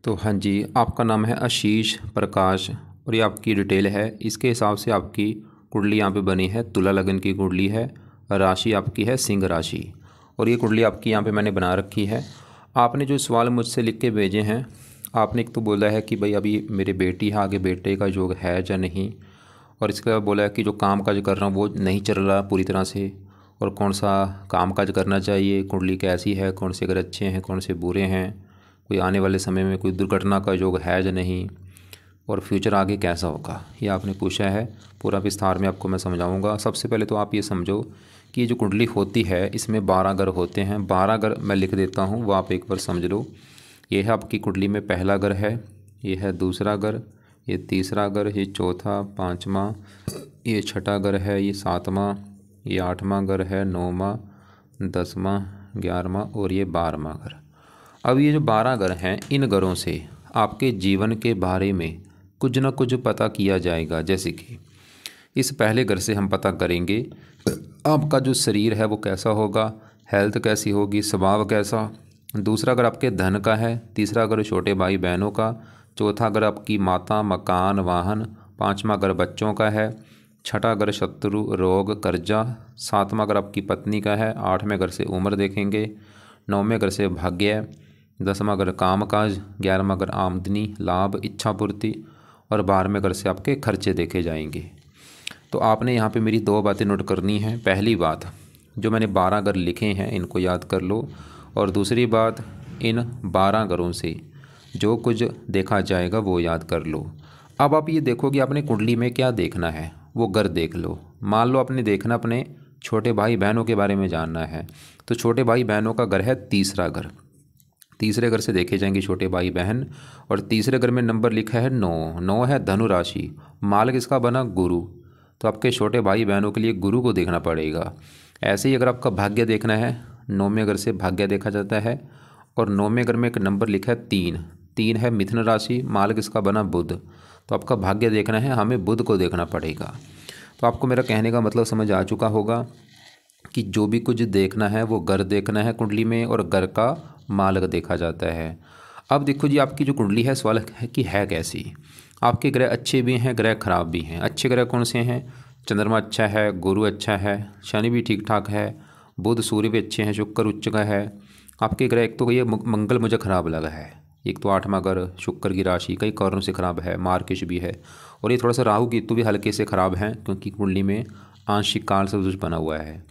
तो हाँ जी, आपका नाम है आशीष प्रकाश और ये आपकी डिटेल है। इसके हिसाब से आपकी कुंडली यहाँ पे बनी है, तुला लगन की कुंडली है। राशि आपकी है सिंह राशि और ये कुंडली आपकी यहाँ पे मैंने बना रखी है। आपने जो सवाल मुझसे लिख के भेजे हैं, आपने एक तो बोला है कि भाई अभी मेरी बेटी है, आगे बेटे का योग है या नहीं, और इसके बाद बोला है कि जो काम काज कर रहा हूँ वो नहीं चल रहा पूरी तरह से, और कौन सा काम काज करना चाहिए, कुंडली कैसी है, कौन से ग्रह अच्छे हैं, कौन से बुरे हैं, कोई आने वाले समय में कोई दुर्घटना का योग है या नहीं, और फ्यूचर आगे कैसा होगा, ये आपने पूछा है। पूरा विस्तार में आपको मैं समझाऊंगा। सबसे पहले तो आप ये समझो कि ये जो कुंडली होती है इसमें 12 ग्रह होते हैं। 12 ग्रह मैं लिख देता हूँ, वो आप एक बार समझ लो। ये है आपकी कुंडली में पहला ग्रह है, ये है दूसरा ग्रह, ये तीसरा ग्रह, ये चौथा, पाँचवा, ये छठा ग्रह है, ये सातवां, ये आठवां ग्रह है, नौवां, 10वां, 11वां और ये 12वां ग्रह। अब ये जो 12 ग्रह हैं, इन ग्रहों से आपके जीवन के बारे में कुछ ना कुछ पता किया जाएगा। जैसे कि इस पहले ग्रह से हम पता करेंगे आपका जो शरीर है वो कैसा होगा, हेल्थ कैसी होगी, स्वभाव कैसा। दूसरा ग्रह आपके धन का है, तीसरा ग्रह छोटे भाई बहनों का, चौथा ग्रह आपकी माता, मकान, वाहन, पाँचवा ग्रह बच्चों का है, छठा ग्रह शत्रु, रोग, कर्जा, सातवां ग्रह आपकी पत्नी का है, आठवें ग्रह से उम्र देखेंगे, नौवें ग्रह से भाग्य, 10वां ग्रह काम काज, 11वां ग्रह आमदनी, लाभ, इच्छा पूर्ति, और 12वें ग्रह से आपके खर्चे देखे जाएंगे। तो आपने यहाँ पे मेरी 2 बातें नोट करनी है। पहली बात, जो मैंने 12 ग्रह लिखे हैं इनको याद कर लो, और दूसरी बात, इन 12 ग्रहों से जो कुछ देखा जाएगा वो याद कर लो। अब आप ये देखो कि आपने कुंडली में क्या देखना है, वो ग्रह देख लो। मान लो आपने देखना अपने छोटे भाई बहनों के बारे में जानना है, तो छोटे भाई बहनों का ग्रह है तीसरा ग्रह। तीसरे घर से देखे जाएंगे छोटे भाई बहन, और तीसरे घर में नंबर लिखा है 9। 9 है धनु राशि, माल किसका बना, गुरु। तो आपके छोटे भाई बहनों के लिए गुरु को देखना पड़ेगा। ऐसे ही अगर आपका भाग्य देखना है, 9वें घर से भाग्य देखा जाता है, और 9वें घर में एक नंबर लिखा है 3। 3 है मिथुन राशि, माल किसका बना, बुध। तो आपका भाग्य देखना है, हमें बुध को देखना पड़ेगा। तो आपको मेरा कहने का मतलब समझ आ चुका होगा कि जो भी कुछ देखना है वो ग्रह देखना है कुंडली में, और ग्रह का मालक देखा जाता है। अब देखो जी, आपकी जो कुंडली है, सवाल है कि है कैसी। आपके ग्रह अच्छे भी हैं, ग्रह खराब भी हैं। अच्छे ग्रह कौन से हैं, चंद्रमा अच्छा है, गुरु अच्छा है, शनि भी ठीक ठाक है, बुध सूर्य भी अच्छे हैं, शुक्र उच्च का है। आपके ग्रह एक तो ये मंगल मुझे खराब लगा है, एक तो 8वां ग्रह शुक्र की राशि कई कारणों से खराब है, मार्केश भी है, और ये थोड़ा सा राहु केतु भी हल्के से खराब हैं, क्योंकि कुंडली में आंशिक काल से दोष बना हुआ है।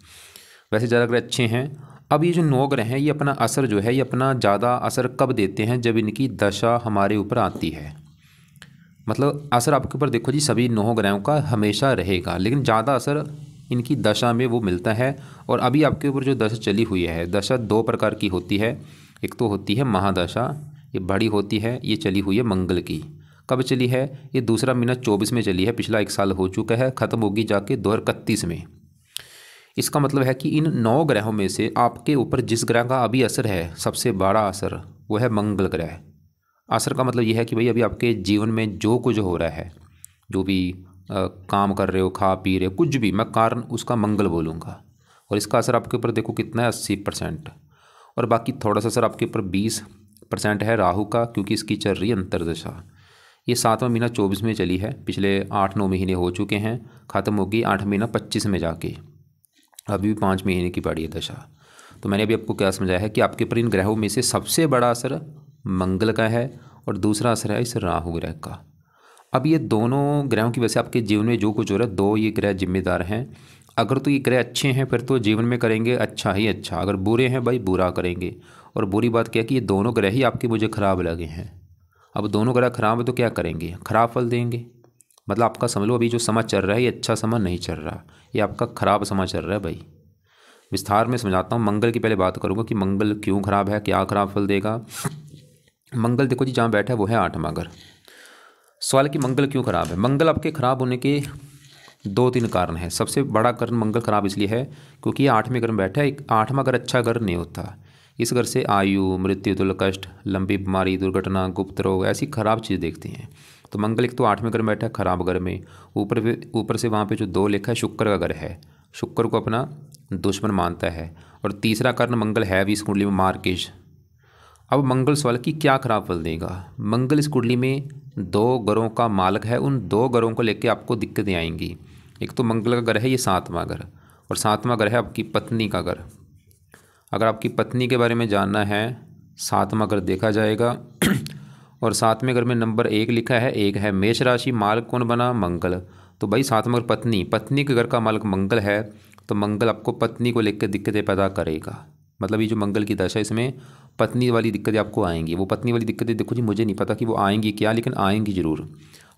वैसे ज़्यादा ग्रह अच्छे हैं। अब ये जो 9 ग्रह हैं, ये अपना असर जो है, ये अपना ज़्यादा असर कब देते हैं, जब इनकी दशा हमारे ऊपर आती है। मतलब असर आपके ऊपर देखो जी, सभी 9 ग्रहों का हमेशा रहेगा, लेकिन ज़्यादा असर इनकी दशा में वो मिलता है। और अभी आपके ऊपर जो दशा चली हुई है, दशा 2 प्रकार की होती है। एक तो होती है महादशा, ये बड़ी होती है, ये चली हुई है मंगल की। कब चली है, ये दूसरा महीना 24 में चली है, पिछला 1 साल हो चुका है, ख़त्म होगी जाके 2031 में। इसका मतलब है कि इन 9 ग्रहों में से आपके ऊपर जिस ग्रह का अभी असर है, सबसे बड़ा असर, वो है मंगल ग्रह। असर का मतलब यह है कि भाई अभी आपके जीवन में जो कुछ हो रहा है, जो भी काम कर रहे हो, खा पी रहे हो, कुछ भी, मैं कारण उसका मंगल बोलूँगा। और इसका असर आपके ऊपर देखो कितना है, 80%। और बाकी थोड़ा सा असर आपके ऊपर 20% है राहु का, क्योंकि इसकी चल रही है अंतर्दशा। ये 7वां महीना 24 में चली है, पिछले 8-9 महीने हो चुके हैं, ख़त्म होगी 8 महीना 25 में जाके, अभी भी 5 महीने की पड़ी है दशा। तो मैंने अभी आपको क्या समझाया है कि आपके ऊपर इन ग्रहों में से सबसे बड़ा असर मंगल का है, और दूसरा असर है इस राहु ग्रह का। अब ये दोनों ग्रहों की वजह से आपके जीवन में जो कुछ हो रहा है, 2 ये ग्रह जिम्मेदार हैं। अगर तो ये ग्रह अच्छे हैं फिर तो जीवन में करेंगे अच्छा ही अच्छा, अगर बुरे हैं भाई बुरा करेंगे। और बुरी बात क्या है कि ये दोनों ग्रह ही आपके मुझे ख़राब लगे हैं। अब दोनों ग्रह खराब है तो क्या करेंगे, खराब फल देंगे। मतलब आपका समझ लो अभी जो समय चल रहा है ये अच्छा समय नहीं चल रहा, ये आपका ख़राब समय चल रहा है भाई। विस्तार में समझाता हूँ। मंगल की पहले बात करूँगा कि मंगल क्यों खराब है, क्या खराब फल देगा। मंगल देखो जी, जहाँ बैठा है वो है 8वां घर। सवाल कि मंगल क्यों खराब है। मंगल आपके खराब होने के 2-3 कारण हैं। सबसे बड़ा कारण मंगल खराब इसलिए है क्योंकि ये 8वें घर में बैठा है। एक 8वां घर अच्छा घर नहीं होता, इस घर से आयु, मृत्यु, तुल कष्ट, लंबी बीमारी, दुर्घटना, गुप्त रोग, ऐसी खराब चीज़ देखती हैं। तो मंगल एक तो 8वें घर में बैठा है खराब घर में, ऊपर से वहाँ पे जो 2 लिखा है शुक्र का घर है, शुक्र को अपना दुश्मन मानता है। और तीसरा कारण मंगल है भी इस कुंडली में मार्केश। अब मंगल सवाल कि क्या खराब फल देगा। मंगल इस कुंडली में 2 ग्रहों का मालक है, उन 2 ग्रहों को लेकर आपको दिक्कतें आएंगी। एक तो मंगल का घर है ये 7वां घर, और 7वां घर है आपकी पत्नी का घर। अगर आपकी पत्नी के बारे में जानना है 7वां घर देखा जाएगा। और 7वें घर में नंबर 1 लिखा है, 1 है मेष राशि, मालक कौन बना मंगल। तो भाई 7वां घर पत्नी के घर का मालक मंगल है, तो मंगल आपको पत्नी को लेकर दिक्कतें पैदा करेगा। मतलब ये जो मंगल की दशा है इसमें पत्नी वाली दिक्कतें आपको आएंगी। वो पत्नी वाली दिक्कतें देखो जी, मुझे नहीं पता कि वो आएंगी क्या, लेकिन आएंगी ज़रूर।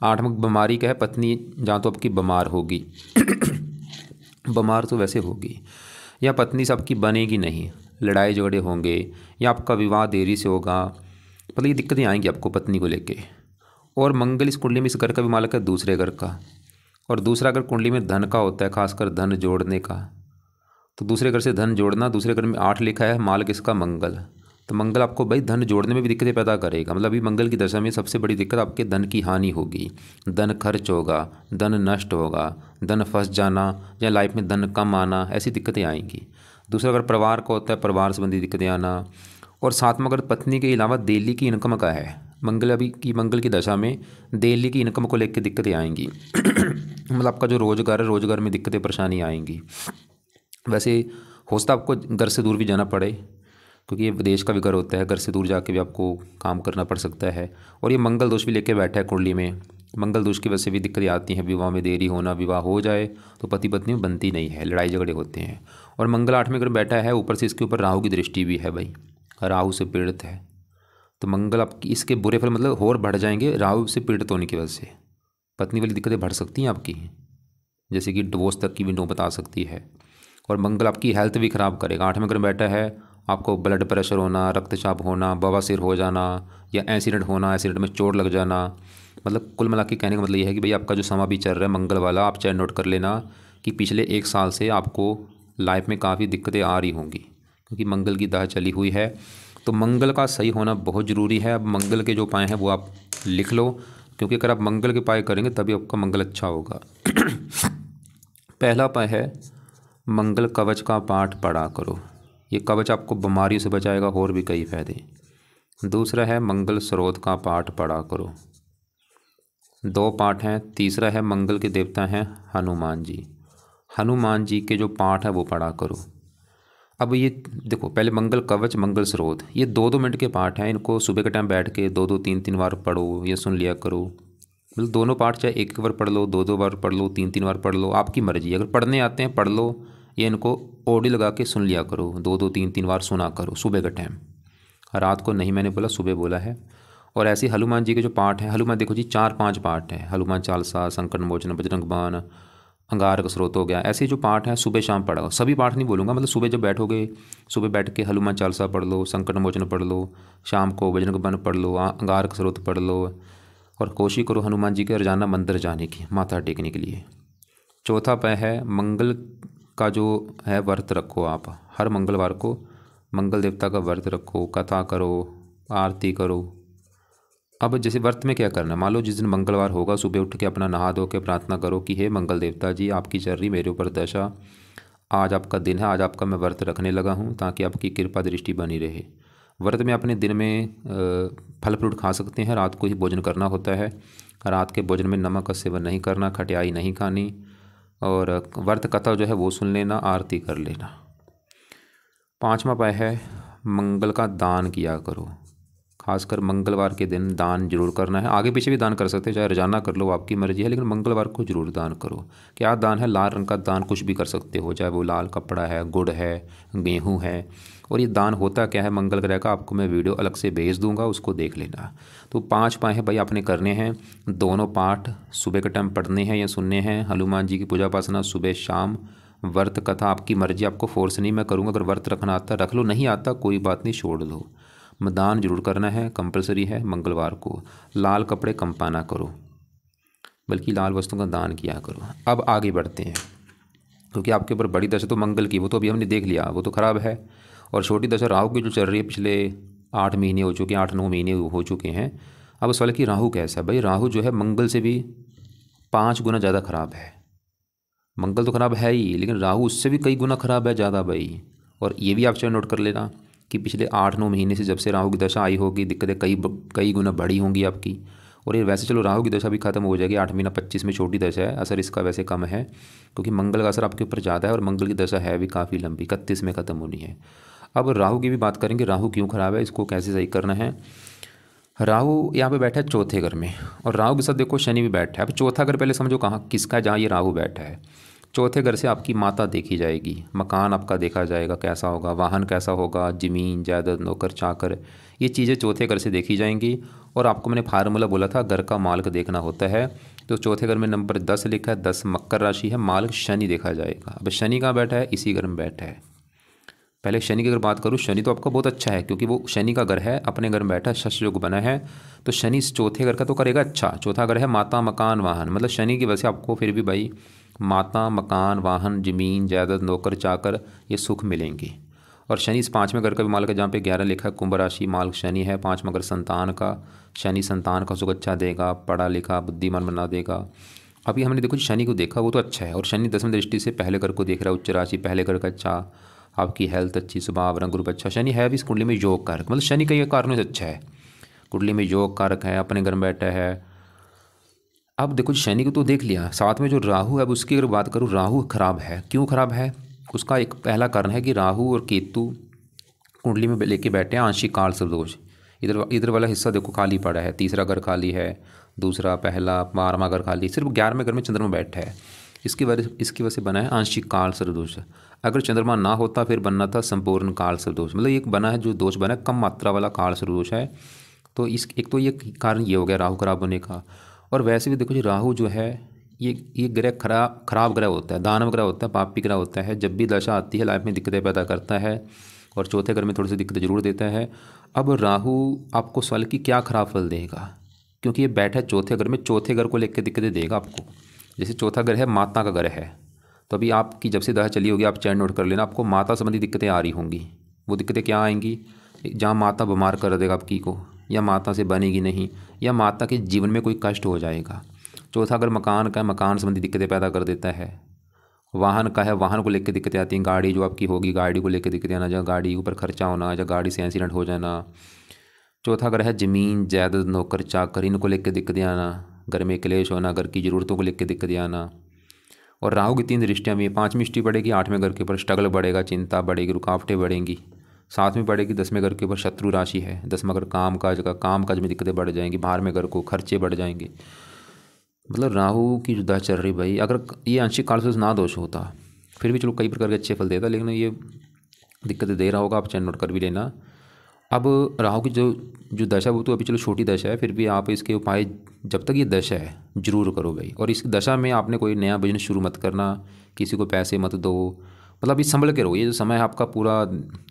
8वां बीमारी का है, पत्नी जहाँ तो आपकी बीमार होगी बीमार तो वैसे होगी, या पत्नी से आपकी बनेगी नहीं, लड़ाई झगड़े होंगे, या आपका विवाह देरी से होगा। मतलब ये दिक्कतें आएंगी आपको पत्नी को लेके। और मंगल इस कुंडली में इस घर का भी मालक है दूसरे घर का, और दूसरा घर कुंडली में धन का होता है, खासकर धन जोड़ने का। तो दूसरे घर से धन जोड़ना, दूसरे घर में 8 लिखा है, मालक इसका मंगल। तो मंगल आपको भाई धन जोड़ने में भी दिक्कतें पैदा करेगा। मतलब अभी मंगल की दशा में सबसे बड़ी दिक्कत आपके धन की हानि होगी, धन खर्च होगा, धन नष्ट होगा, धन फंस जाना, या लाइफ में धन कम आना, ऐसी दिक्कतें आएंगी। दूसरा अगर परिवार का होता है, परिवार संबंधी दिक्कतें आना। और 7वां अगर पत्नी के अलावा डेली की इनकम का है, मंगल की दशा में डेली की इनकम को लेकर दिक्कतें आएंगी। मतलब आपका जो रोजगार है, रोजगार में दिक्कतें परेशानी आएंगी। वैसे हो सकता है आपको घर से दूर भी जाना पड़े, क्योंकि ये विदेश का भी घर होता है, घर से दूर जाके भी आपको काम करना पड़ सकता है। और ये मंगल दोष भी लेके बैठा है कुंडली में। मंगल दोष की वजह से भी दिक्कतें आती हैं, विवाह में देरी होना, विवाह हो जाए तो पति पत्नी में बनती नहीं है, लड़ाई झगड़े होते हैं। और मंगल 8वें घर बैठा है, ऊपर से इसके ऊपर राहु की दृष्टि भी है भाई, राहु से पीड़ित है। तो मंगल आपकी इसके बुरे फल मतलब और बढ़ जाएंगे राहु से पीड़ित होने की वजह से। पत्नी वाली दिक्कतें बढ़ सकती हैं आपकी, जैसे कि डिवोर्स तक की भी नौबत आ सकती है। और मंगल आपकी हेल्थ भी ख़राब करेगा। 8वें घर में बैठा है, आपको ब्लड प्रेशर होना, रक्तचाप होना, बवासीर हो जाना, या एक्सीडेंट होना, एक्सीडेंट में चोट लग जाना। मतलब कुल मिला के कहने का मतलब ये है कि भाई आपका जो समा भी चल रहा है मंगल वाला, आप चाहे नोट कर लेना कि पिछले 1 साल से आपको लाइफ में काफ़ी दिक्कतें आ रही होंगी, क्योंकि मंगल की दाह चली हुई है। तो मंगल का सही होना बहुत ज़रूरी है। अब मंगल के जो उपाय हैं वो आप लिख लो, क्योंकि अगर आप मंगल के उपाय करेंगे तभी आपका मंगल अच्छा होगा। पहला उपाय है मंगल कवच का पाठ पढ़ा करो। ये कवच आपको बीमारियों से बचाएगा, और भी कई फायदे। दूसरा है मंगल स्रोत का पाठ पढ़ा करो, 2 पाठ हैं। तीसरा है मंगल के देवता हैं हनुमान जी, हनुमान जी के जो पाठ है वो पढ़ा करो। अब ये देखो, पहले मंगल कवच, मंगल स्रोत, ये 2-2 मिनट के पाठ हैं। इनको सुबह के टाइम बैठ के 2-2 3-3 बार पढ़ो या सुन लिया करो। मतलब दोनों पाठ चाहे 1 बार पढ़ लो, 2-2 बार पढ़ लो, 3-3 बार पढ़ लो, आपकी मर्जी। अगर पढ़ने आते हैं पढ़ लो, या इनको ऑडियो लगा के सुन लिया करो, 2-2 3-3 बार सुना करो सुबह का टाइम। रात को नहीं मैंने बोला, सुबह बोला है। और ऐसे हनुमान जी के जो पाठ हैं, हनुमान देखो जी 4-5 पाठ हैं, हनुमान चालीसा, संकट मोचन, बजरंग बाण, अंगारक स्रोत हो गया। ऐसे जो पाठ हैं सुबह शाम पढ़ो। सभी पाठ नहीं बोलूँगा, मतलब सुबह जब बैठोगे, सुबह बैठ के हनुमान चालीसा पढ़ लो, संकट मोचन पढ़ लो, शाम को बजरंग बाण पढ़ लो, अंगारक स्रोत पढ़ लो। और कोशिश करो हनुमान जी के रोजाना मंदिर जाने की, माथा टेकने के लिए। चौथा उपाय है मंगल का जो है व्रत रखो। आप हर मंगलवार को मंगल देवता का व्रत रखो, कथा करो, आरती करो। अब जैसे व्रत में क्या करना है, मान लो जिस दिन मंगलवार होगा सुबह उठ के अपना नहा धो के प्रार्थना करो कि हे मंगल देवता जी, आपकी चल रही मेरे ऊपर दशा, आज आपका दिन है, आज आपका मैं व्रत रखने लगा हूँ, ताकि आपकी कृपा दृष्टि बनी रहे। व्रत में अपने दिन में फल फ्रूट खा सकते हैं, रात को ही भोजन करना होता है। रात के भोजन में नमक का सेवन नहीं करना, खटियाई नहीं खानी, और व्रत कथा जो है वो सुन लेना, आरती कर लेना। 5वां उपाय है मंगल का दान किया करो। खासकर मंगलवार के दिन दान जरूर करना है। आगे पीछे भी दान कर सकते हैं, चाहे रोजाना कर लो, आपकी मर्जी है, लेकिन मंगलवार को जरूर दान करो। क्या दान है, लाल रंग का दान कुछ भी कर सकते हो, चाहे वो लाल कपड़ा है, गुड़ है, गेहूँ है। और ये दान होता क्या है मंगल ग्रह का, आपको मैं वीडियो अलग से भेज दूंगा, उसको देख लेना। तो 5 उपाय हैं भाई आपने करने हैं। दोनों पाठ सुबह के टाइम पढ़ने हैं या सुनने हैं, हनुमान जी की पूजा उपासना सुबह शाम, व्रत कथा आपकी मर्जी, आपको फोर्स नहीं मैं करूँगा। अगर व्रत रखना आता रख लो, नहीं आता कोई बात नहीं, छोड़ दो। दान जरूर करना है, कंपलसरी है मंगलवार को। लाल कपड़े कम पाना करो, बल्कि लाल वस्तुओं का दान किया करो। अब आगे बढ़ते हैं, क्योंकि आपके ऊपर बड़ी दशा तो मंगल की, वो तो अभी हमने देख लिया, वो तो ख़राब है। और छोटी दशा राहु की जो चल रही है, पिछले 8 महीने हो चुके हैं, 8-9 महीने हो चुके हैं। अब उस वाले की राहु कैसा है भाई, राहु जो है मंगल से भी 5 गुना ज़्यादा ख़राब है। मंगल तो ख़राब है ही, लेकिन राहु उससे भी कई गुना ख़राब है ज़्यादा भाई। और ये भी आप चाहे नोट कर लेना कि पिछले 8-9 महीने से जब से राहु की दशा आई होगी, दिक्कतें कई गुना बढ़ी होंगी आपकी। और ये वैसे चलो राहु की दशा भी खत्म हो जाएगी, 8 महीना 25 में छोटी दशा है, असर इसका वैसे कम है क्योंकि मंगल का असर आपके ऊपर ज़्यादा है और मंगल की दशा है भी काफ़ी लंबी, 31 में ख़त्म होनी है। अब राहु की भी बात करेंगे, राहु क्यों ख़राब है, इसको कैसे सही करना है। राहु यहाँ पे बैठा है चौथे घर में और राहु के साथ देखो शनि भी बैठा है। अब चौथा घर पहले समझो कहाँ किसका है, जहाँ ये राहु बैठा है। चौथे घर से आपकी माता देखी जाएगी, मकान आपका देखा जाएगा कैसा होगा, वाहन कैसा होगा, ज़मीन जायदाद नौकर चाकर, ये चीज़ें चौथे घर से देखी जाएंगी। और आपको मैंने फार्मूला बोला था घर का मालिक देखना होता है, तो चौथे घर में नंबर 10 लिखा है, 10 मकर राशि है, मालिक शनि देखा जाएगा। अब शनि कहाँ बैठा है, इसी घर में बैठा है। पहले शनि की अगर बात करूँ, शनि तो आपका बहुत अच्छा है क्योंकि वो शनि का घर है, अपने घर में बैठा है, शश योग बना है, तो शनि इस चौथे घर का तो करेगा अच्छा। चौथा घर है माता मकान वाहन, मतलब शनि की वजह से आपको फिर भी भाई माता मकान वाहन ज़मीन जायदाद नौकर चाकर ये सुख मिलेंगे। और शनि इस 5वें घर का भी मालिक है, जहाँ पे 11 लिखा है, कुंभ राशि मालिक शनि है। 5वां घर संतान का, शनि संतान का सुख अच्छा देगा, पढ़ा लिखा बुद्धिमान बना देगा। अभी हमने देखो शनि को देखा वो तो अच्छा है, और शनि 10वें दृष्टि से पहले घर को देख रहा है, उच्च राशि पहले घर का अच्छा, आपकी हेल्थ अच्छी, स्वभाव रंग रूप अच्छा। शनि है भी इस कुंडली में योग कारक, मतलब शनि कई कारणों से अच्छा है, कुंडली में योग कारक है, अपने घर में बैठा है। अब देखो शनि को तो देख लिया, साथ में जो राहु है अब उसकी अगर बात करूँ, राहु खराब है। क्यों खराब है, उसका एक पहला कारण है कि राहु और केतु कुंडली में लेके बैठे हैं आंशिक काल सर्वदोष। इधर इधर वाला हिस्सा देखो खाली पड़ा है, तीसरा घर खाली है, दूसरा पहला 12वां घर खाली, सिर्फ 11वें घर में चंद्रमा बैठा है। इसकी वजह से बना है आंशिक काल सर्वदोष। अगर चंद्रमा ना होता फिर बनना था संपूर्ण काल सर्वदोष, मतलब एक बना है जो दोष बना है कम मात्रा वाला काल सर्वदोष है। तो इस एक तो ये कारण ये हो गया राहु खराब होने का। और वैसे भी देखो जी राहु जो है ये ग्रह खराब ग्रह होता है, दानव ग्रह होता है, पापी ग्रह होता है। जब भी दशा आती है लाइफ में दिक्कतें पैदा करता है और चौथे घर में थोड़ी सी दिक्कतें जरूर देता है। अब राहु आपको साल की क्या खराब फल देगा, क्योंकि ये बैठा है चौथे घर में, चौथे घर को लेकर दिक्कतें देगा आपको। जैसे चौथा घर है माता का घर है, तो अभी आपकी जब से दशा चली होगी आप चैट नोट कर लेना, आपको माता संबंधी दिक्कतें आ रही होंगी। वो दिक्कतें क्या आएंगी, जहाँ माता बीमार कर देगा आपकी को, या माता से बनेगी नहीं, या माता के जीवन में कोई कष्ट हो जाएगा। चौथा अगर मकान का है, मकान संबंधी दिक्कतें पैदा कर देता है। वाहन का है, वाहन को लेकर दिक्कतें आती हैं, गाड़ी जो आपकी होगी गाड़ी को लेकर दिक्कतें आना, जहाँ गाड़ी के ऊपर खर्चा होना, या गाड़ी से एक्सीडेंट हो जाना। चौथा अगर है ज़मीन जायदाद नौकर चाकर, इनको लेकर दिक्कतें आना, घर में क्लेश होना, घर की ज़रूरतों को लेकर दिक्कतें आना। और राहु की 3 दृष्टियाँ भी, 5वीं दृष्टि बढ़ेगी 8वें घर के ऊपर, स्ट्रगल बढ़ेगा, चिंता बढ़ेगी, रुकावटें बढ़ेंगी। 7वीं बढ़ेगी 10वें घर के ऊपर, शत्रु राशि है। 10वां घर काम काज में दिक्कतें बढ़ जाएंगी, बाहर में घर को खर्चे बढ़ जाएंगे। मतलब राहु की जो दशा चल रही भाई, अगर ये आंशिक काल से ना दोष होता फिर भी चलो कई प्रकार के अच्छे फल देता, लेकिन ये दिक्कतें दे रहा होगा, आप चैन नोट कर भी लेना। अब राहु की जो दशा वो तो अभी चलो छोटी दशा है, फिर भी आप इसके उपाय जब तक ये दशा है जरूर करो भाई। और इस दशा में आपने कोई नया बिजनेस शुरू मत करना, किसी को पैसे मत दो, मतलब ये संभल के रहो। ये जो समय है आपका पूरा,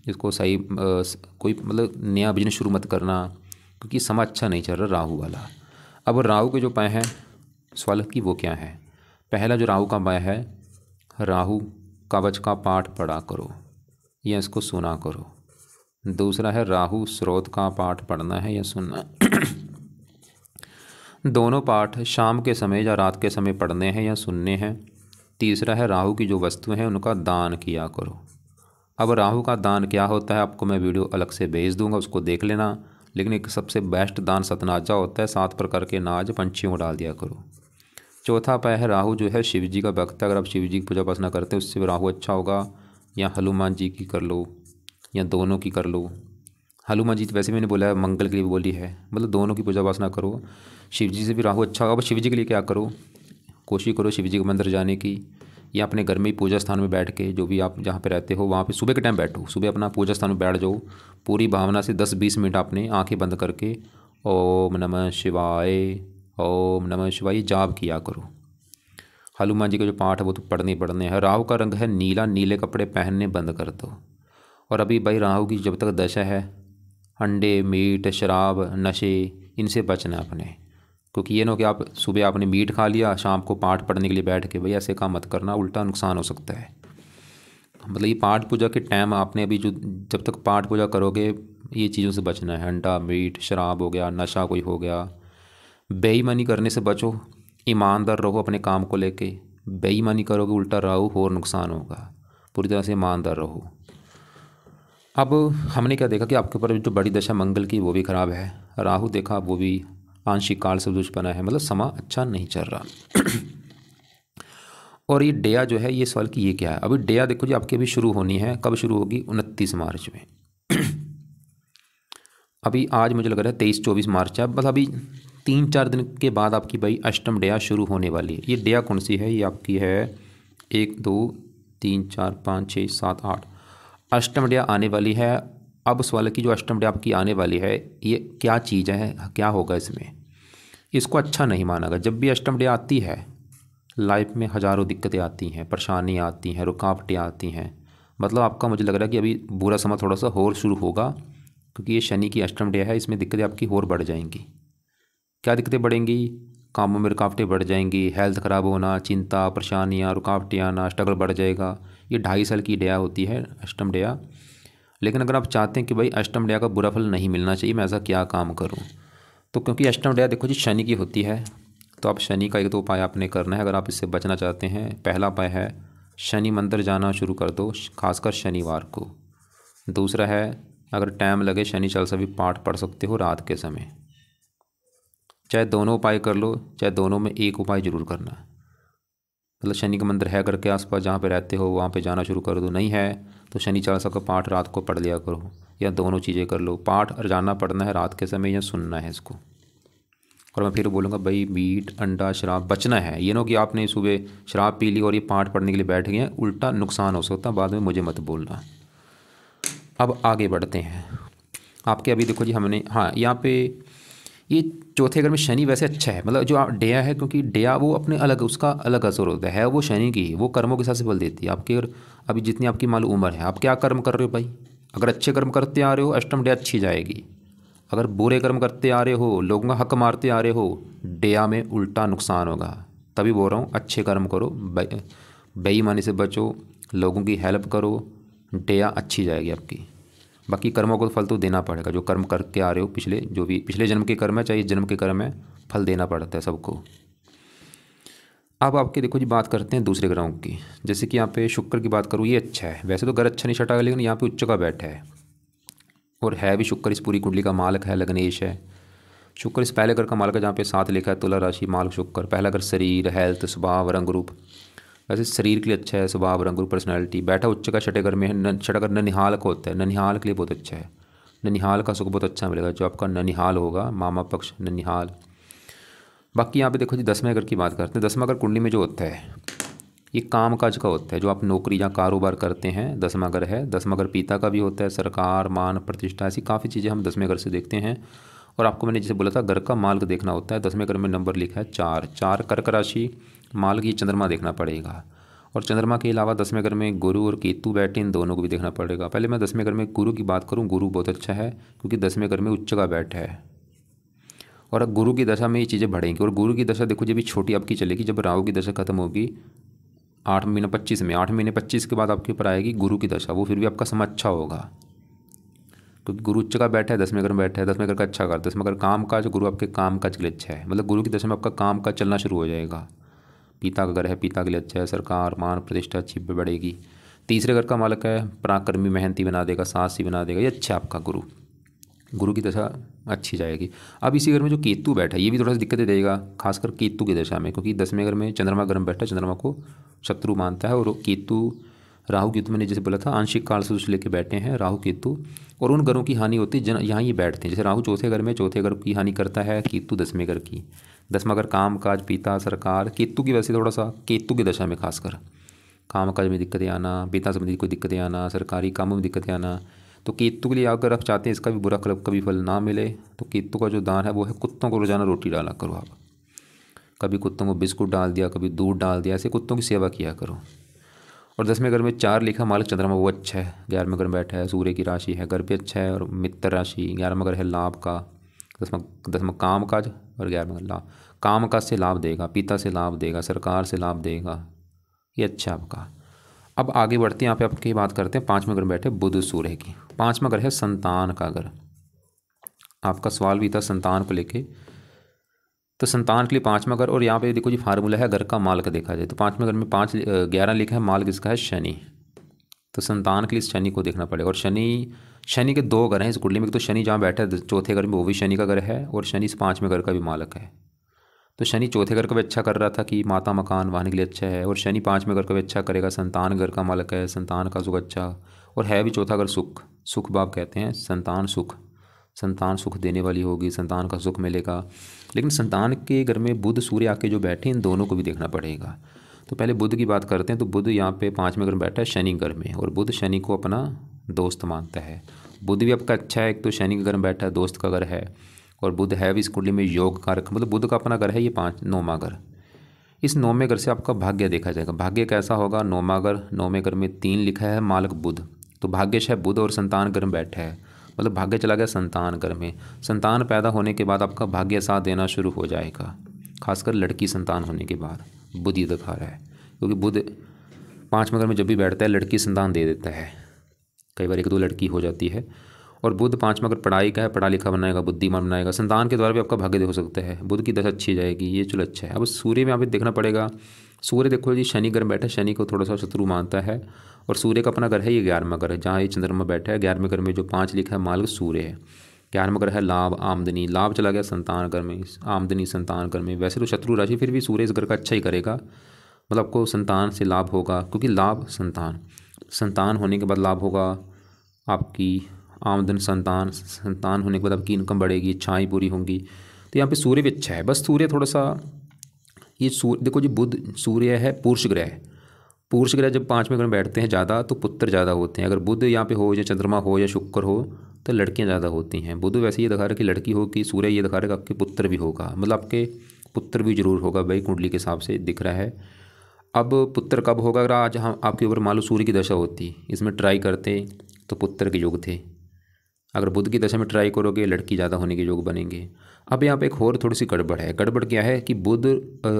इसको सही कोई मतलब नया बिजनेस शुरू मत करना, क्योंकि समय अच्छा नहीं चल रहा राहु वाला। अब राहु के जो उपाय हैं सवाल की वो क्या है। पहला जो राहु का उपाय है, राहु कवच का पाठ पढ़ा करो या इसको सुना करो। दूसरा है राहु स्रोत का पाठ पढ़ना है या सुनना। दोनों पाठ शाम के समय या रात के समय पढ़ने हैं या सुनने हैं। तीसरा है राहु की जो वस्तु हैं उनका दान किया करो। अब राहु का दान क्या होता है आपको मैं वीडियो अलग से भेज दूंगा, उसको देख लेना। लेकिन एक सबसे बेस्ट दान सतनाजा होता है, 7 प्रकार के नाज पंछियों को डाल दिया करो। चौथा उपाय है राहु जो है शिव जी का भक्त है, अगर आप शिव जी की पूजा उपासना करते हैं उससे राहु अच्छा होगा, या हनुमान जी की कर लो या दोनों की कर लो। हनुमान जी तो वैसे मैंने बोला है मंगल के लिए बोली है, मतलब दोनों की पूजा उपासना करो। शिव जी से भी राहु अच्छा होगा। अब शिव जी के लिए क्या करो, कोशिश करो शिव जी के मंदिर जाने की, या अपने घर में ही पूजा स्थान में बैठ के, जो भी आप जहाँ पे रहते हो वहाँ पे सुबह के टाइम बैठो, सुबह अपना पूजा स्थान में बैठ जाओ, पूरी भावना से 10-20 मिनट आपने आंखें बंद करके ओम नमः शिवाय ओम नमः शिवाय जाप किया करो। हनुमान जी के जो पाठ है वो तो पढ़ने हैं। राहु का रंग है नीला, नीले कपड़े पहनने बंद कर दो। और अभी भाई राहु की जब तक दशा है, अंडे मीट शराब नशे इनसे बचना अपने, क्योंकि ये ना कि आप सुबह आपने मीट खा लिया, शाम को पाठ पढ़ने के लिए बैठ के, भाई ऐसे काम मत करना, उल्टा नुकसान हो सकता है। मतलब ये पाठ पूजा के टाइम आपने अभी जो जब तक पाठ पूजा करोगे ये चीज़ों से बचना है। अंडा मीट शराब हो गया, नशा कोई हो गया, बेईमानी करने से बचो, ईमानदार रहो अपने काम को लेके। बेईमानी करोगे उल्टा राहु और नुकसान होगा, पूरी तरह से ईमानदार रहो। अब हमने क्या देखा कि आपके ऊपर जो बड़ी दशा मंगल की वो भी ख़राब है, राहु देखा वो भी आंशिक काल से दुष्पना है, मतलब समा अच्छा नहीं चल रहा। और ये डेया जो है, ये सवाल कि ये क्या है। अभी डेया देखो जी आपकी अभी शुरू होनी है, कब शुरू होगी? 29 मार्च में। अभी आज मुझे लग रहा है 23-24 मार्च है, बस अभी 3-4 दिन के बाद आपकी भाई अष्टम डेया शुरू होने वाली है। ये डेया कौन सी है? ये आपकी है 1 2 3 4 5 6 7 8 अष्टम डेया आने वाली है। अब सवाल है कि जो अष्टम डेया आपकी आने वाली है ये क्या चीज़ है, क्या होगा इसमें? इसको अच्छा नहीं मानागा। जब भी अष्टम डेया आती है लाइफ में हज़ारों दिक्कतें आती हैं, परेशानियाँ आती हैं, रुकावटें आती हैं। मतलब आपका मुझे लग रहा है कि अभी बुरा समय थोड़ा सा और शुरू होगा, क्योंकि ये शनि की अष्टम डे है, इसमें दिक्कतें आपकी और बढ़ जाएंगी। क्या दिक्कतें बढ़ेंगी? कामों में रुकावटें बढ़ जाएंगी, हेल्थ ख़राब होना, चिंता, परेशानियाँ, रुकावटें आना, स्ट्रगल बढ़ जाएगा। ये 2.5 साल की डेया होती है अष्टम डेया। लेकिन अगर आप चाहते हैं कि भाई अष्टम डेया का बुरा फल नहीं मिलना चाहिए, मैं ऐसा क्या काम करूँ, तो क्योंकि अष्टम डेया देखो जी शनि की होती है, तो आप शनि का एक तो उपाय आपने करना है। अगर आप इससे बचना चाहते हैं, पहला उपाय है शनि मंदिर जाना शुरू कर दो, खासकर शनिवार को। दूसरा है अगर टाइम लगे शनि चालीसा भी पाठ पढ़ सकते हो रात के समय। चाहे दोनों उपाय कर लो, चाहे दोनों में एक उपाय जरूर करना। मतलब शनि का मंदिर है घर के आसपास जहाँ पे रहते हो वहाँ पे जाना शुरू कर दो, नहीं है तो शनि चालीसा का पाठ रात को पढ़ लिया करो, या दोनों चीज़ें कर लो। पाठ रोजाना पढ़ना है रात के समय या सुनना है इसको। और मैं फिर बोलूँगा भाई मीट अंडा शराब बचना है। ये ना कि आपने सुबह शराब पी ली और ये पाठ पढ़ने के लिए बैठ गए हैं, उल्टा नुकसान हो सकता है, बाद में मुझे मत बोलना। अब आगे बढ़ते हैं। आपके अभी देखो जी हमने, हाँ यहाँ पे ये चौथे घर में शनि वैसे अच्छा है, मतलब जो डेया है, क्योंकि डेया वो अपने अलग उसका अलग असर होता है वो शनि की, वो कर्मों के हिसाब से फल देती है। आपके अगर अभी जितनी आपकी मान लो उम्र है, आप क्या कर्म कर रहे हो भाई? अगर अच्छे कर्म करते आ रहे हो अष्टम डेया अच्छी जाएगी। अगर बुरे कर्म करते आ रहे हो, लोगों का हक मारते आ रहे हो, डेया में उल्टा नुकसान होगा। तभी बोल रहा हूँ अच्छे कर्म करो, बेईमानी से बचो, लोगों की हेल्प करो, डेया अच्छी जाएगी आपकी। बाकी कर्मों को फल तो देना पड़ेगा, जो कर्म करके आ रहे हो, पिछले जो भी पिछले जन्म के कर्म है चाहे इस जन्म के कर्म है, फल देना पड़ता है सबको। अब आपके देखो जी बात करते हैं दूसरे ग्रहों की। जैसे कि यहाँ पे शुक्र की बात करूँ, ये अच्छा है वैसे तो, घर अच्छा नहीं छटा, लेकिन यहाँ पे उच्च का बैठा है और है भी शुक्र इस पूरी कुंडली का मालक है, लग्नेश है। शुक्र इस पहले घर का मालक है जहाँ पे 7 लिखा है, तुला राशि मालक शुक्र। पहला घर शरीर, हेल्थ, स्वभाव, रंग रूप। वैसे शरीर के लिए अच्छा है, स्वभाव, रंग रूप, पर्सनैलिटी। बैठा उच्च का छठे घर में है, छठा घर ननिहाल का होता है, ननिहाल के लिए बहुत अच्छा है। ननिहाल का सुख बहुत अच्छा मिलेगा, जो आपका ननिहाल होगा, मामा पक्ष ननिहाल। बाकी यहाँ पे देखो जी 10वें घर की बात करते हैं। 10वां घर कुंडली में जो होता है ये काम काज का होता है, जो आप नौकरी या कारोबार करते हैं 10वां घर है। 10वां घर पिता का भी होता है, सरकार, मान, प्रतिष्ठा, ऐसी काफ़ी चीज़ें हम 10वें घर से देखते हैं। और आपको मैंने जैसे बोला था घर का मार्ग देखना होता है। 10वें घर में नंबर लिखा है 4, 4 कर्क राशि मार्ग, ये चंद्रमा देखना पड़ेगा। और चंद्रमा के अलावा 10वें घर में गुरु और केतु बैठे, इन दोनों को भी देखना पड़ेगा। पहले मैं 10वें घर में गुरु की बात करूँ, गुरु बहुत अच्छा है क्योंकि 10वें घर में उच्च का बैठा है और गुरु की दशा में ये चीज़ें बढ़ेंगी। और गुरु की दशा देखो जब भी छोटी आपकी चलेगी, जब राहु की दशा खत्म होगी 8 महीने 25 में, 8 महीने 25 के बाद आपके ऊपर आएगी गुरु की दशा, वो फिर भी आपका समय अच्छा होगा क्योंकि गुरु उच्च का बैठा है, 10वें घर में बैठा है, 10वें घर का अच्छा कर, 10वें घर काम काज, गुरु आपके काम काज के लिए अच्छा है। मतलब गुरु की दशा में आपका काम काज चलना शुरू हो जाएगा। पिता का घर है, पिता के लिए अच्छा है, सरकार, मान, प्रतिष्ठा अच्छी बढ़ेगी। तीसरे घर का मालक है, पराक्रमी, मेहनती बना देगा, साहसी बना देगा, ये अच्छा है आपका गुरु। गुरु की दशा अच्छी जाएगी। अब इसी घर में जो केतु बैठा है ये भी थोड़ा सा दिक्कतें देगा, खासकर केतु की दशा में, क्योंकि 10वें घर में चंद्रमा गर्म बैठा है, चंद्रमा को शत्रु मानता है। और केतु, राहु केतु मैंने जैसे बोला था आंशिक काल से लेके बैठे हैं राहु केतु, और उन घरों की हानि होती है यहाँ ये बैठते हैं। जैसे राहु चौथे घर में, चौथे घर की हानि करता है, केतु 10वें घर की। 10वां घर काम काज, पिता, सरकार, केतु की वैसे थोड़ा सा केतु की दशा में खासकर काम काज में दिक्कतें आना, पिता संबंधी कोई दिक्कतें आना, सरकारी कामों में दिक्कतें आना। तो केतु के लिए अगर आप चाहते हैं इसका भी बुरा कभी फल ना मिले, तो केतु का जो दान है वो है कुत्तों को रोजाना रोटी डाला करो आप। कभी कुत्तों को बिस्कुट डाल दिया, कभी दूध डाल दिया, ऐसे कुत्तों की सेवा किया करो। और 10वें घर में 4 लिखा मालिक चंद्रमा, वो अच्छा है। 11वें घर में बैठा है, सूर्य की राशि है, घर पे अच्छा है। और मित्र राशि 11वां घर है लाभ का, 10वां काम काज, और 11वां घर लाभ। काम काज से लाभ देगा, पिता से लाभ देगा, सरकार से लाभ देगा, ये अच्छा आपका। अब आगे बढ़ते हैं, यहाँ पे आपकी बात करते हैं 5वें घर में बैठे बुध सूर्य की। 5वां घर है संतान का घर। आपका सवाल भी था संतान को लेके, तो संतान के लिए 5वां घर। और यहाँ पे देखो जी फार्मूला है घर का मालिक देखा जाए तो 5वें घर में 5 11 लिखा है, मालिक इसका है शनि। तो संतान के लिए शनि को देखना पड़ेगा। और शनि के 2 घर हैं इस कुंडली में। तो शनि जहाँ बैठा है चौथे घर में वो भी शनि का घर है, और शनि इस 5वें घर का भी मालक है। तो शनि चौथे घर का भी अच्छा कर रहा था कि माता मकान वाहन के लिए अच्छा है, और शनि 5वें घर का भी अच्छा करेगा, संतान घर का मालक है, संतान का सुख अच्छा, और है भी चौथा घर सुख भाव कहते हैं, संतान सुख देने वाली होगी, संतान का सुख मिलेगा। लेकिन संतान के घर में बुध सूर्य आके जो बैठे इन दोनों को भी देखना पड़ेगा। तो पहले बुध की बात करते हैं। तो बुध यहाँ पे 5वें घर में बैठा है शनि घर में, और बुध शनि को अपना दोस्त मानता है। बुध भी आपका अच्छा है, एक तो शनि के घर में बैठा है, दोस्त का घर है, और बुध है भी इस कुंडली में योग कारक, मतलब बुध का अपना घर है ये 9वां घर। इस 9वें घर से आपका भाग्य देखा जाएगा। भाग्य कैसा होगा? 9वें घर में 3 लिखा है, मालक बुध, तो भाग्यश है बुध, और संतान घर में बैठा है, मतलब भाग्य चला गया संतान घर में। संतान पैदा होने के बाद आपका भाग्य साथ देना शुरू हो जाएगा, खासकर लड़की संतान होने के बाद बुध ये दिखा रहा है, क्योंकि बुध 5वें घर में जब भी बैठता है लड़की संतान दे देता है, कई बार 1-2 लड़की हो जाती है। और बुध 5वां अगर पढ़ाई का है, पढ़ा लिखा बनाएगा, बुद्धिमान बनाएगा, संतान के द्वारा भी आपका भाग्य हो सकता है। बुध की दशा अच्छी जाएगी, ये चलो अच्छा है। अब सूर्य में आप देखना पड़ेगा। सूर्य देखो जी शनि घर बैठा है, शनि को थोड़ा सा शत्रु मानता है, और सूर्य का अपना घर है ये 11वां घर है, जहाँ ये चंद्रमा बैठा है। 11वें घर में जो 5 लिखा है मालक सूर्य है। 11वां घर है लाभ आमदनी, लाभ चला गया संतान घर में, आमदनी संतान घर में। वैसे तो शत्रु राशि, फिर भी सूर्य इस घर का अच्छा ही करेगा, मतलब आपको संतान से लाभ होगा, क्योंकि लाभ संतान होने के बाद लाभ होगा, आपकी आमदन संतान होने के बाद आपकी इनकम बढ़ेगी, इच्छाएं पूरी होंगी। तो यहाँ पे सूर्य भी अच्छा है, बस सूर्य थोड़ा सा ये देखो जी बुध सूर्य है पुरुष ग्रह। पुरुष ग्रह जब 5वें घर में बैठते हैं ज़्यादा तो पुत्र ज़्यादा होते हैं। अगर बुध यहाँ पे हो या चंद्रमा हो या शुक्र हो तो लड़कियाँ ज़्यादा होती हैं। बुध वैसे ये दिखा रहा है कि लड़की होगी, सूर्य ये दिखा रहा है कि आपके पुत्र भी होगा, मतलब आपके पुत्र भी जरूर होगा भाई, कुंडली के हिसाब से दिख रहा है। अब पुत्र कब होगा? अगर आज हम आपके ऊपर मान लो सूर्य की दशा होती, इसमें ट्राई करते तो पुत्र के योग थे। अगर बुध की दशा में ट्राई करोगे लड़की ज़्यादा होने के योग बनेंगे। अब यहाँ पे एक और थोड़ी सी गड़बड़ है। गड़बड़ क्या है कि बुध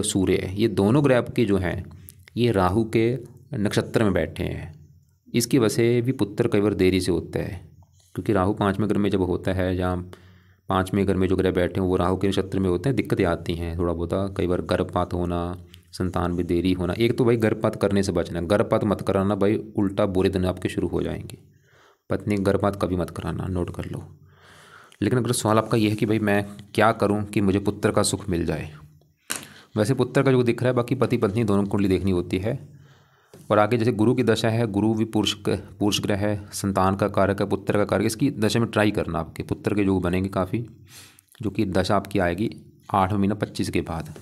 सूर्य ये दोनों ग्रह आपके जो हैं ये राहु के नक्षत्र में बैठे हैं। इसकी वजह से भी पुत्र कई बार देरी से होता है, क्योंकि राहु 5वें घर में जब होता है, जहाँ 5वें घर में जो ग्रह बैठे हैं वो राहु के नक्षत्र में होते हैं, दिक्कतें आती हैं थोड़ा बहुत। कई बार गर्भपात होना, संतान में देरी होना। एक तो भाई गर्भपात करने से बचना, गर्भपात मत कराना भाई, उल्टा बुरे दिन आपके शुरू हो जाएंगे। पत्नी गर्भपात कभी मत कराना, नोट कर लो। लेकिन अगर सवाल आपका यह है कि भाई मैं क्या करूं कि मुझे पुत्र का सुख मिल जाए, वैसे पुत्र का जो दिख रहा है, बाकी पति पत्नी दोनों कुंडली देखनी होती है। और आगे जैसे गुरु की दशा है, गुरु भी पुरुष ग्रह है, संतान का कारक है, पुत्र का कारक। इसकी दशा में ट्राई करना, आपके पुत्र के योग बनेंगे काफ़ी, जो कि दशा आपकी आएगी 8वें महीना 25 के बाद।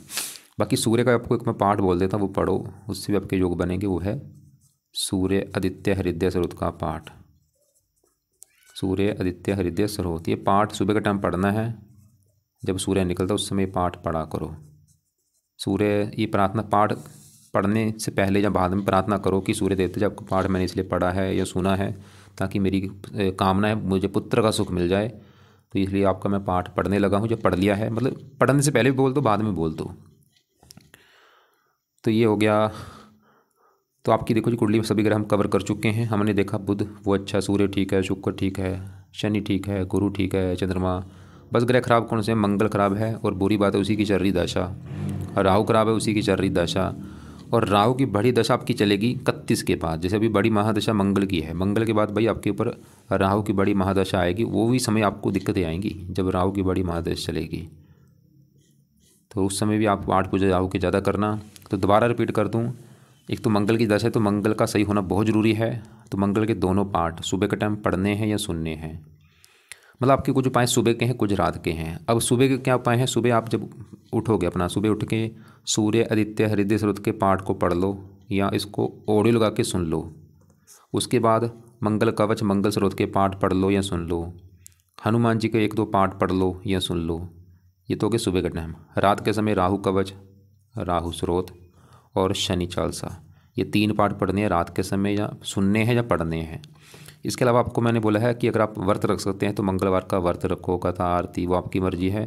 बाकी सूर्य का आपको एक मैं पाठ बोल देता हूँ, वो पढ़ो, उससे भी आपके योग बनेंगे। वो है सूर्य आदित्य हृदय स्रोत का पाठ। सूर्य आदित्य हृदय स्रोत, ये पाठ सुबह का टाइम पढ़ना है, जब सूर्य निकलता है उस समय पाठ पढ़ा करो। सूर्य ये प्रार्थना पाठ पढ़ने से पहले या बाद में प्रार्थना करो कि सूर्य देवता जब पाठ मैंने इसलिए पढ़ा है या सुना है ताकि मेरी कामना है मुझे पुत्र का सुख मिल जाए, तो इसलिए आपका मैं पाठ पढ़ने लगा हूँ। जब पढ़ लिया है, मतलब पढ़ने से पहले भी बोल दो, बाद में बोल दो। तो ये हो गया। तो आपकी देखो जी कुंडली में सभी ग्रह हम कवर कर चुके हैं। हमने देखा बुध वो अच्छा, सूर्य ठीक है, शुक्र ठीक है, शनि ठीक है, गुरु ठीक है, चंद्रमा। बस ग्रह खराब कौन से? मंगल खराब है, और बुरी बात है उसी की चल रही दशा। और राहु खराब है, उसी की चल रही दशा। और राहु की बड़ी दशा आपकी चलेगी 31 के बाद। जैसे अभी बड़ी महादशा मंगल की है, मंगल के बाद भाई आपके ऊपर राहु की बड़ी महादशा आएगी। वो भी समय आपको दिक्कतें आएंगी जब राहु की बड़ी महादशा चलेगी, तो उस समय भी आप पाठ पूजा राहु के ज़्यादा करना। तो दोबारा रिपीट कर दूँ, एक तो मंगल की दशा है तो मंगल का सही होना बहुत ज़रूरी है। तो मंगल के दोनों पाठ सुबह के टाइम पढ़ने हैं या सुनने हैं। मतलब आपके कुछ उपाय सुबह के हैं, कुछ रात के हैं। अब सुबह के क्या उपाय हैं? सुबह आप जब उठोगे अपना, सुबह उठ के सूर्य आदित्य हृदय स्रोत के पाठ को पढ़ लो या इसको ऑडियो लगा के सुन लो। उसके बाद मंगल कवच मंगल स्रोत के पाठ पढ़ लो या सुन लो। हनुमान जी के 1-2 पाठ पढ़ लो या सुन लो। ये तो हो गया सुबह का टाइम। रात के समय राहु कवच, राहु स्रोत और शनि चालीसा, ये 3 पाठ पढ़ने हैं रात के समय, या सुनने हैं या पढ़ने हैं। इसके अलावा आपको मैंने बोला है कि अगर आप व्रत रख सकते हैं तो मंगलवार का व्रत रखो, कथा आरती वो आपकी मर्जी है।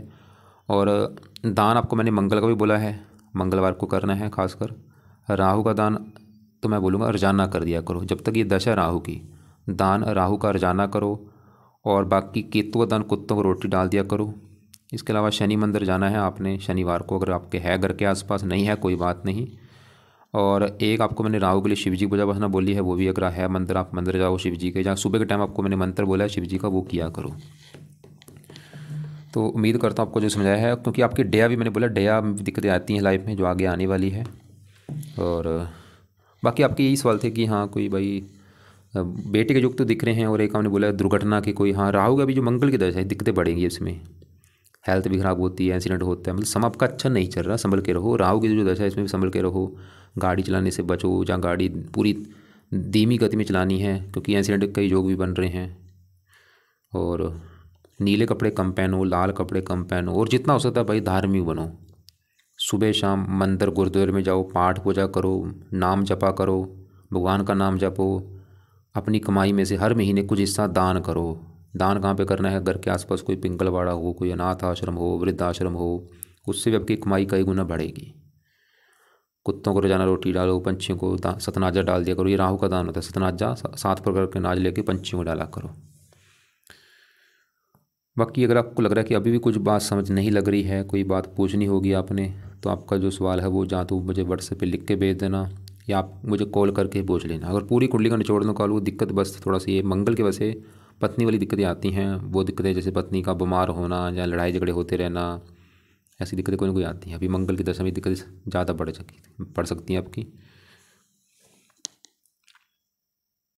और दान आपको मैंने मंगल का भी बोला है, मंगलवार को करना है खासकर। राहु का दान तो मैं बोलूँगा रोजाना कर दिया करो, जब तक ये दशा राहु की। दान राहु का रोजाना करो। और बाकी केतु का दान कुत्तों को रोटी डाल दिया करो। इसके अलावा शनि मंदिर जाना है आपने शनिवार को, अगर आपके है घर के आसपास, नहीं है कोई बात नहीं। और एक आपको मैंने राहु के लिए शिव जी की पूजा उपासना बोली है, वो भी अगर है मंत्र, आप मंदिर जाओ शिव जी के, जहाँ सुबह के टाइम आपको मैंने मंत्र बोला है शिव जी का, वो किया करो। तो उम्मीद करता हूँ आपको जो समझाया है, क्योंकि आपकी डया भी मैंने बोला, डया दिक्कतें आती हैं लाइफ में जो आगे आने वाली है। और बाकी आपके यही सवाल थे कि हाँ कोई भाई बेटे के योग तो दिख रहे हैं, और एक हमने बोला दुर्घटना की कोई, हाँ राहु का भी जो मंगल की दशा है दिक्कतें बढ़ेंगी इसमें, हेल्थ भी ख़राब होती है, एक्सीडेंट होता है, मतलब समय आपका अच्छा नहीं चल रहा, संभल के रहो। राहु की जो दशा है इसमें भी संभल के रहो, गाड़ी चलाने से बचो, जहाँ गाड़ी पूरी धीमी गति में चलानी है, क्योंकि एक्सीडेंट के कई योग भी बन रहे हैं। और नीले कपड़े कम पहनो, लाल कपड़े कम पहनो, और जितना हो सकता है भाई धार्मिक बनो। सुबह शाम मंदिर गुरुद्वारे में जाओ, पाठ पूजा करो, नाम जपा करो, भगवान का नाम जपो। अपनी कमाई में से हर महीने कुछ हिस्सा दान करो। दान कहाँ पे करना है? घर के आसपास कोई पिंगलवाड़ा हो, कोई अनाथ आश्रम हो, वृद्धाश्रम हो, उससे भी आपकी कमाई कई गुना बढ़ेगी। कुत्तों को रोजाना रोटी डालो, पंछियों को सतनाजा डाल दिया करो, ये राहु का दान होता है। सतनाजा 7 प्रकार के अनाज लेके पंछियों को डाला करो। बाकी अगर आपको लग रहा है कि अभी भी कुछ बात समझ नहीं लग रही है, कोई बात पूछनी होगी आपने, तो आपका जो सवाल है वो या तो मुझे व्हाट्सएप पे लिख के भेज देना, या आप मुझे कॉल करके पूछ लेना। अगर पूरी कुंडली का निचोड़ दूँ कॉल, वो दिक्कत बस थोड़ा सा ये मंगल की वजह से पत्नी वाली दिक्कतें आती हैं, वो दिक्कतें जैसे पत्नी का बीमार होना या लड़ाई झगड़े होते रहना, ऐसी दिक्कतें कोई ना कोई आती हैं। अभी मंगल की दशा में दिक्कतें ज़्यादा बढ़ सकती हैं आपकी।